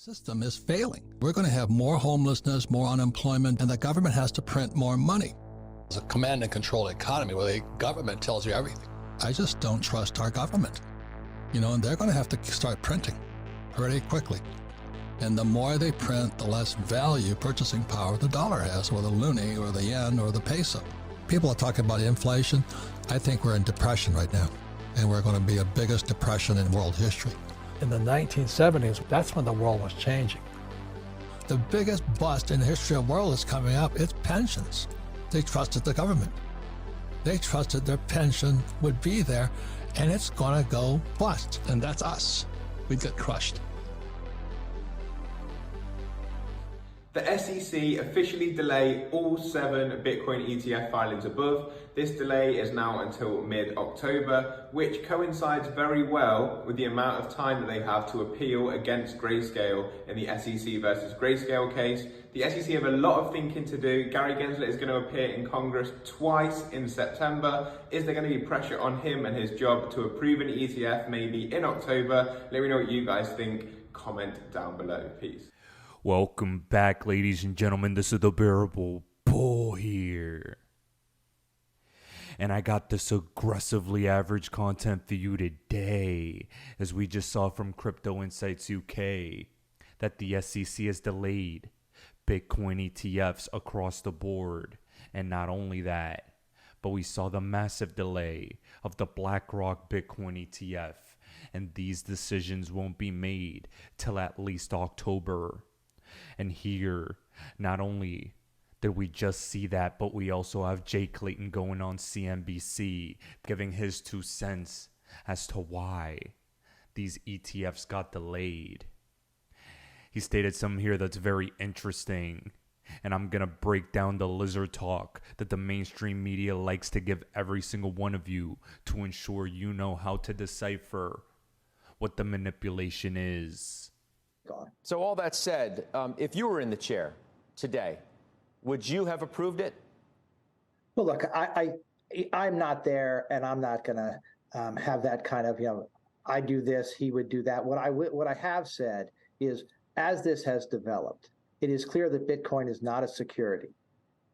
system is failing. We're going to have more homelessness, more unemployment, and the government has to print more money. It's a command and control economy where the government tells you everything. I just don't trust our government. And they're going to have to start printing pretty quickly. And the more they print, the less value, purchasing power the dollar has, or the loonie, or the yen, or the peso. People are talking about inflation. I think we're in depression right now, and we're going to be the biggest depression in world history. In the 1970s, that's when the world was changing. The biggest bust in the history of the world is coming up. It's pensions. They trusted the government. They trusted their pension would be there, and it's going to go bust. And that's us. We'd get crushed. The SEC officially delay all 7 Bitcoin ETF filings above. This delay is now until mid-October, which coincides very well with the amount of time that they have to appeal against Grayscale in the SEC versus Grayscale case. The SEC have a lot of thinking to do. Gary Gensler is going to appear in Congress twice in September. Is there going to be pressure on him and his job to approve an ETF maybe in October? Let me know what you guys think. Comment down below. Peace. Welcome back, ladies and gentlemen. This is the Bearable Bull here. And I got this aggressively average content for you today, as we just saw from Crypto Insights UK, that the SEC has delayed Bitcoin ETFs across the board. And not only that, but we saw the massive delay of the BlackRock Bitcoin ETF. And these decisions won't be made till at least October. And here, not only did we just see that, but we also have Jay Clayton going on CNBC, giving his 2 cents as to why these ETFs got delayed. He stated something here that's very interesting, and I'm going to break down the lizard talk that the mainstream media likes to give every single one of you to ensure you know how to decipher what the manipulation is. So all that said, if you were in the chair today, would you have approved it? Well, look, I'm not there, and I'm not going to have that kind of, I do this, he would do that. What I have said is, as this has developed, it is clear that Bitcoin is not a security.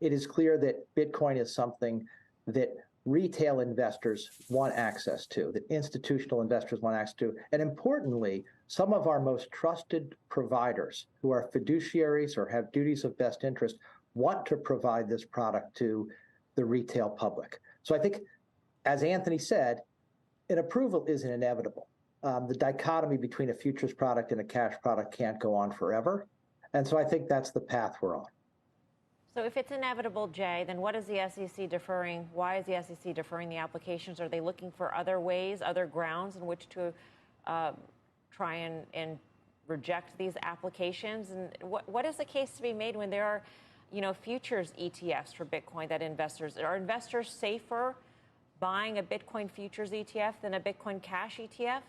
It is clear that Bitcoin is something that retail investors want access to, that institutional investors want access to. And importantly, some of our most trusted providers who are fiduciaries or have duties of best interest want to provide this product to the retail public. So I think, as Anthony said, an approval isn't inevitable. The dichotomy between a futures product and a cash product can't go on forever. And so I think that's the path we're on. So if it's inevitable, Jay, then what is the SEC deferring? Why is the SEC deferring the applications? Are they looking for other ways, other grounds in which to try and reject these applications? And what is the case to be made when there are, futures ETFs for Bitcoin that are investors safer buying a Bitcoin futures ETF than a Bitcoin cash ETF?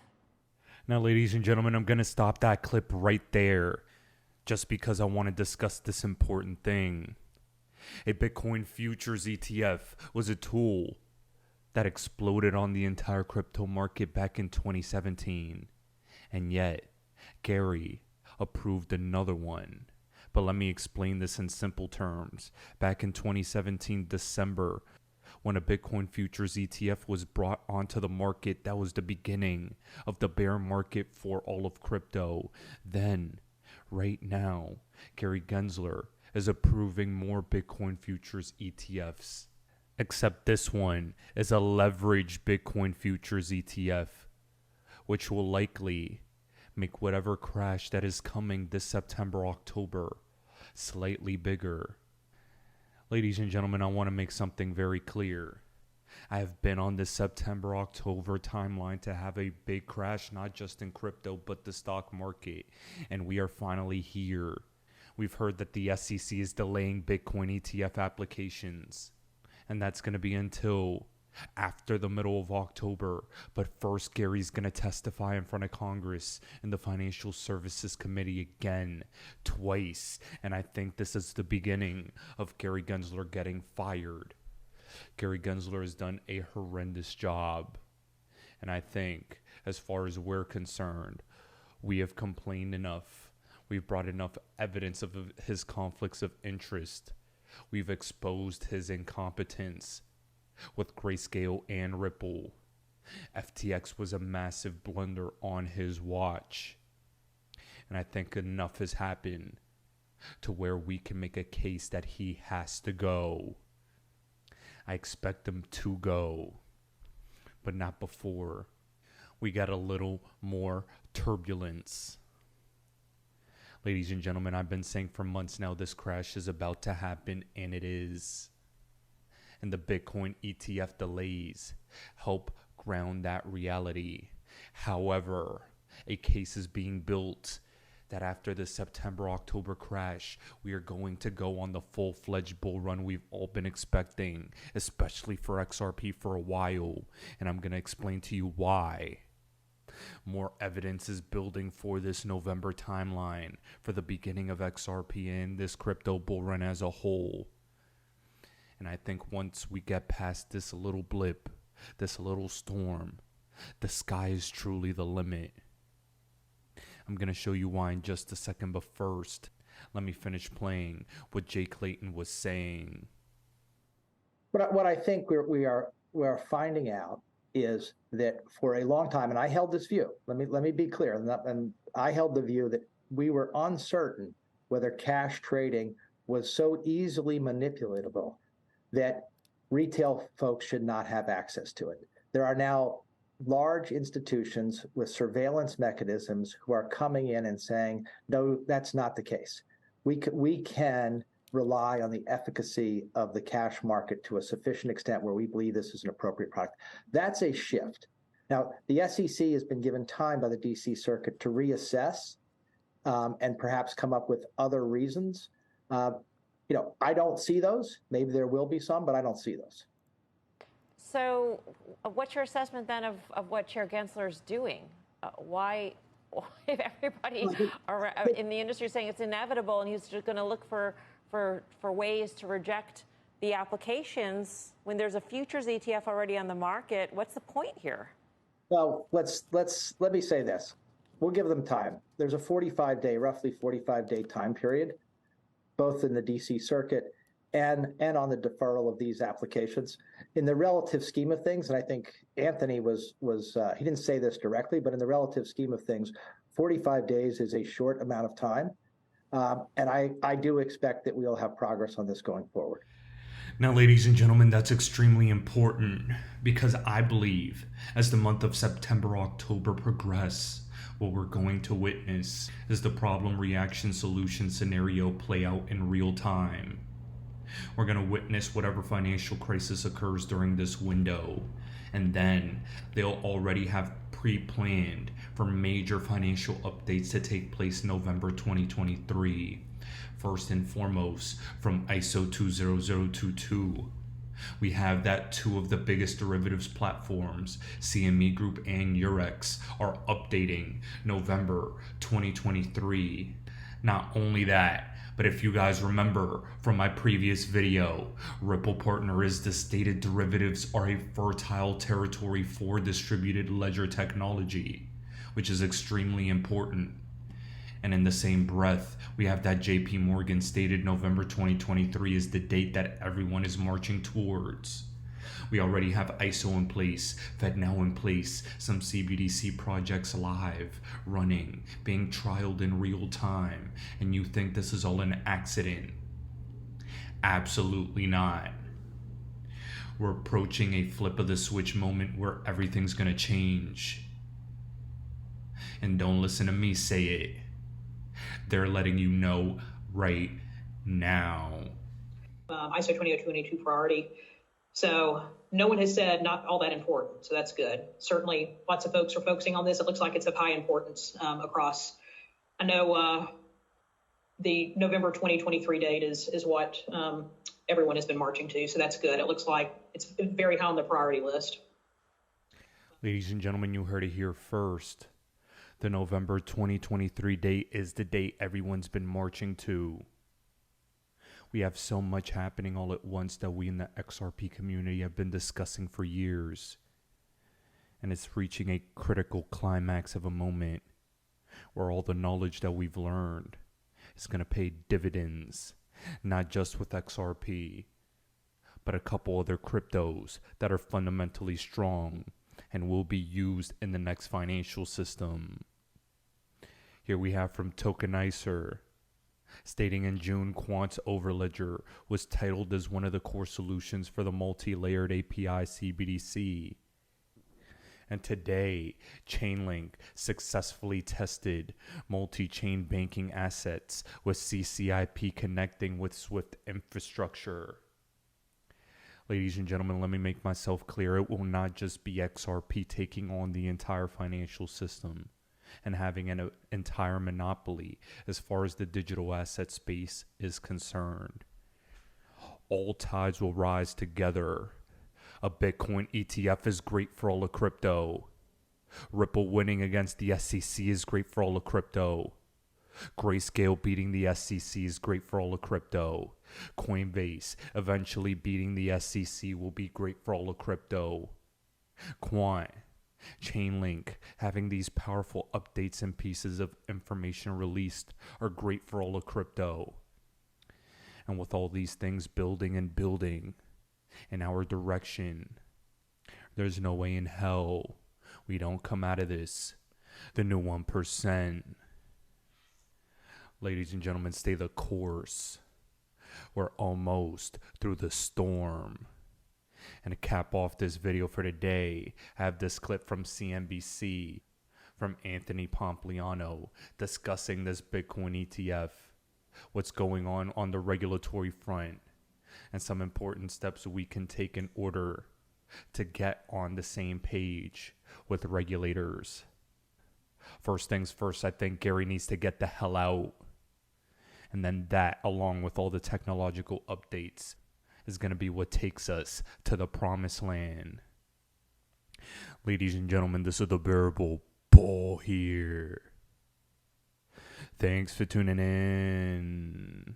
Now, ladies and gentlemen, I'm going to stop that clip right there just because I want to discuss this important thing. A Bitcoin futures ETF was a tool that exploded on the entire crypto market back in 2017. And yet, Gary approved another one. But let me explain this in simple terms. Back in 2017, December, when a Bitcoin futures ETF was brought onto the market, that was the beginning of the bear market for all of crypto. Then, right now, Gary Gensler is approving more Bitcoin futures ETFs. Except this one is a leveraged Bitcoin futures ETF, which will likely make whatever crash that is coming this September, October, slightly bigger. Ladies and gentlemen, I want to make something very clear. I have been on this September, October timeline to have a big crash, not just in crypto, but the stock market. And we are finally here. We've heard that the SEC is delaying Bitcoin ETF applications. And that's going to be until after the middle of October. But first, Gary's going to testify in front of Congress in the Financial Services Committee again, twice. And I think this is the beginning of Gary Gensler getting fired. Gary Gensler has done a horrendous job. And I think, as far as we're concerned, we have complained enough. We've brought enough evidence of his conflicts of interest. We've exposed his incompetence with Grayscale and Ripple. FTX was a massive blunder on his watch. And I think enough has happened to where we can make a case that he has to go. I expect him to go, but not before we got a little more turbulence. Ladies and gentlemen, I've been saying for months now this crash is about to happen, and it is. And the Bitcoin ETF delays help ground that reality. However, a case is being built that after the September-October crash, we are going to go on the full-fledged bull run we've all been expecting, especially for XRP for a while. And I'm going to explain to you why. More evidence is building for this November timeline for the beginning of XRP and this crypto bull run as a whole. And I think once we get past this little blip, this little storm, the sky is truly the limit. I'm going to show you why in just a second, but first, let me finish playing what Jay Clayton was saying. What I think we are finding out is that for a long time, and I held this view. Let me be clear, and I held the view that we were uncertain whether cash trading was so easily manipulatable that retail folks should not have access to it. There are now large institutions with surveillance mechanisms who are coming in and saying, no, that's not the case. We can rely on the efficacy of the cash market to a sufficient extent where we believe this is an appropriate product. That's a shift. Now, the SEC has been given time by the DC Circuit to reassess and perhaps come up with other reasons. I don't see those. Maybe there will be some, but I don't see those. So what's your assessment then of what Chair Gensler is doing? Why if everybody in the industry is saying it's inevitable and he's just going to look for ways to reject the applications when there's a futures ETF already on the market, what's the point here? Well, let me say this. We'll give them time. There's a roughly 45-day time period, both in the DC Circuit and on the deferral of these applications. In the relative scheme of things, and I think Anthony he didn't say this directly, but in the relative scheme of things, 45 days is a short amount of time. And I do expect that we'll have progress on this going forward. Now, ladies and gentlemen, that's extremely important because I believe as the month of September, October progress, what we're going to witness is the problem, reaction, solution scenario play out in real time. We're going to witness whatever financial crisis occurs during this window, and then they'll already have pre-planned for major financial updates to take place November 2023. First and foremost, from ISO 20022. We have that two of the biggest derivatives platforms, CME Group and Eurex, are updating November 2023. Not only that, but if you guys remember from my previous video, Ripple Partner is the stated derivatives are a fertile territory for distributed ledger technology, which is extremely important. And in the same breath, we have that JP Morgan stated November 2023 is the date that everyone is marching towards. We already have ISO in place, FedNow in place, some CBDC projects live, running, being trialed in real time. And you think this is all an accident? Absolutely not. We're approaching a flip of the switch moment where everything's gonna change. And don't listen to me say it. They're letting you know right now. ISO 20022 priority. So no one has said not all that important. So that's good. Certainly lots of folks are focusing on this. It looks like it's of high importance across. I know the November 2023 date is what everyone has been marching to. So that's good. It looks like it's very high on the priority list. Ladies and gentlemen, you heard it here first. The November 2023 date is the date everyone's been marching to. We have so much happening all at once that we in the XRP community have been discussing for years. And it's reaching a critical climax of a moment where all the knowledge that we've learned is going to pay dividends, not just with XRP, but a couple other cryptos that are fundamentally strong and will be used in the next financial system. Here we have from Tokenizer, stating in June, Quant's Overledger was titled as one of the core solutions for the multi-layered API CBDC. And today, Chainlink successfully tested multi-chain banking assets with CCIP connecting with Swift infrastructure. Ladies and gentlemen, let me make myself clear. It will not just be XRP taking on the entire financial system and having an entire monopoly as far as the digital asset space is concerned. All tides will rise together. A Bitcoin ETF is great for all of crypto. Ripple winning against the SEC is great for all of crypto. Grayscale beating the SEC is great for all of crypto. Coinbase eventually beating the SEC will be great for all of crypto. Quant, Chainlink, having these powerful updates and pieces of information released are great for all of crypto. And with all these things building and building in our direction, there's no way in hell we don't come out of this the new 1%. Ladies and gentlemen, stay the course. We're almost through the storm. And to cap off this video for today, I have this clip from CNBC from Anthony Pompliano discussing this Bitcoin ETF, what's going on the regulatory front, and some important steps we can take in order to get on the same page with regulators. First things first, I think Gary needs to get the hell out. And then that, along with all the technological updates, is going to be what takes us to the promised land. Ladies and gentlemen, this is the Bearable Bull here. Thanks for tuning in.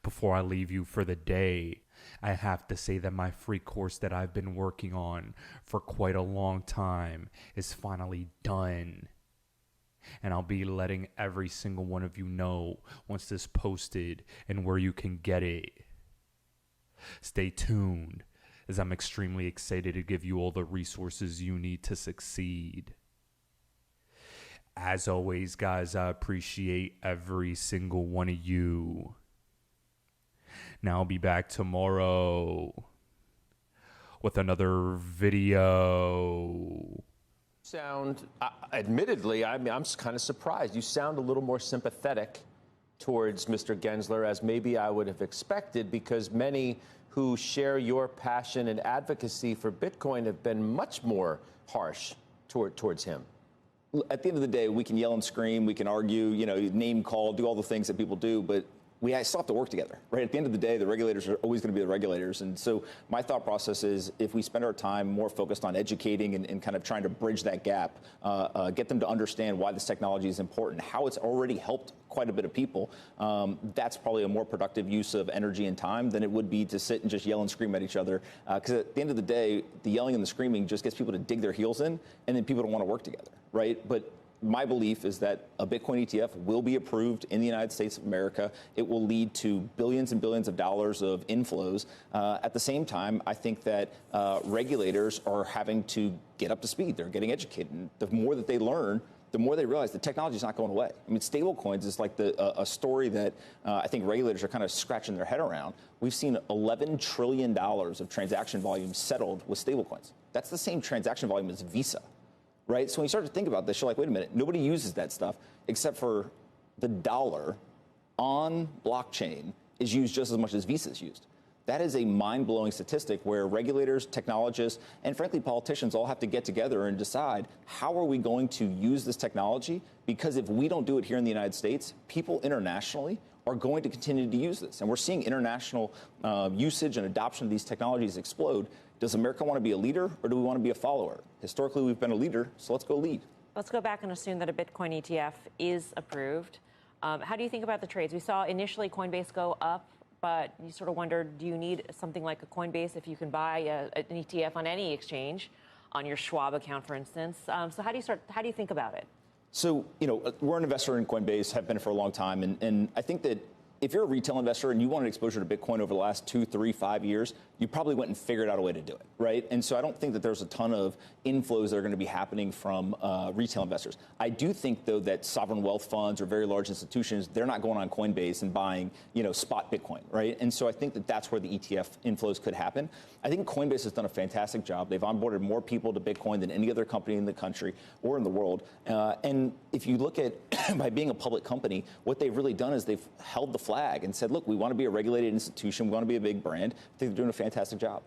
Before I leave you for the day, I have to say that my free course that I've been working on for quite a long time is finally done. And I'll be letting every single one of you know once this posted and where you can get it. Stay tuned, as I'm extremely excited to give you all the resources you need to succeed. As always, guys, I appreciate every single one of you. Now I'll be back tomorrow with another video. Admittedly, I'm kind of surprised. You sound a little more sympathetic towards Mr. Gensler, as maybe I would have expected, because many who share your passion and advocacy for Bitcoin have been much more harsh towards him. At the end of the day, we can yell and scream, we can argue, name call, do all the things that people do, but we still have to work together, right? At the end of the day, the regulators are always going to be the regulators. And so my thought process is, if we spend our time more focused on educating and kind of trying to bridge that gap, get them to understand why this technology is important, how it's already helped quite a bit of people, that's probably a more productive use of energy and time than it would be to sit and just yell and scream at each other. Because at the end of the day, the yelling and the screaming just gets people to dig their heels in, and then people don't want to work together, right? But my belief is that a Bitcoin ETF will be approved in the United States of America. It will lead to billions and billions of dollars of inflows. At the same time, I think that regulators are having to get up to speed. They're getting educated. And the more that they learn, the more they realize the technology is not going away. I mean, stable coins is like a story that I think regulators are kind of scratching their head around. We've seen $11 trillion of transaction volume settled with stable coins. That's the same transaction volume as Visa. Right? So when you start to think about this, you're like, wait a minute, nobody uses that stuff except for the dollar on blockchain is used just as much as Visa is used. That is a mind-blowing statistic where regulators, technologists, and frankly, politicians all have to get together and decide, how are we going to use this technology? Because if we don't do it here in the United States, people internationally are going to continue to use this. And we're seeing international usage and adoption of these technologies explode. Does America want to be a leader, or do we want to be a follower? Historically, we've been a leader, so let's go lead. Let's go back and assume that a Bitcoin ETF is approved. How do you think about the trades? We saw initially Coinbase go up, but you sort of wondered, do you need something like a Coinbase if you can buy an ETF on any exchange, on your Schwab account, for instance? So how do you think about it? So, we're an investor in Coinbase, have been for a long time. And I think that if you're a retail investor and you wanted exposure to Bitcoin over the last 2, 3, 5 years, you probably went and figured out a way to do it, right? And so I don't think that there's a ton of inflows that are going to be happening from retail investors. I do think, though, that sovereign wealth funds or very large institutions, they're not going on Coinbase and buying, spot Bitcoin, right? And so I think that that's where the ETF inflows could happen. I think Coinbase has done a fantastic job. They've onboarded more people to Bitcoin than any other company in the country or in the world. And if you look at, by being a public company, what they've really done is they've held the flag and said, look, we want to be a regulated institution. We want to be a big brand. I think they're doing a fantastic job.